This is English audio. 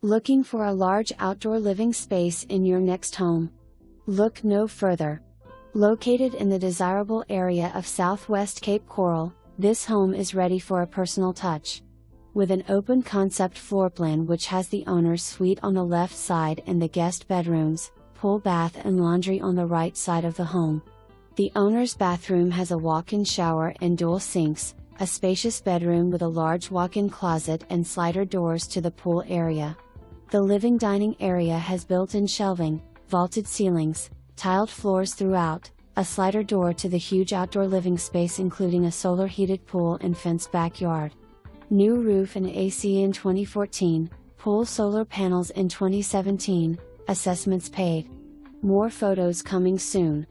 Looking for a large outdoor living space in your next home? Look no further. Located in the desirable area of Southwest Cape Coral, this home is ready for a personal touch. With an open concept floor plan which has the owner's suite on the left side and the guest bedrooms, pool, bath and laundry on the right side of the home. The owner's bathroom has a walk-in shower and dual sinks, a spacious bedroom with a large walk-in closet and slider doors to the pool area. The living dining area has built-in shelving, vaulted ceilings, tiled floors throughout, a slider door to the huge outdoor living space including a solar heated pool and fenced backyard. New roof and AC in 2014, pool solar panels in 2017, assessments paid. More photos coming soon.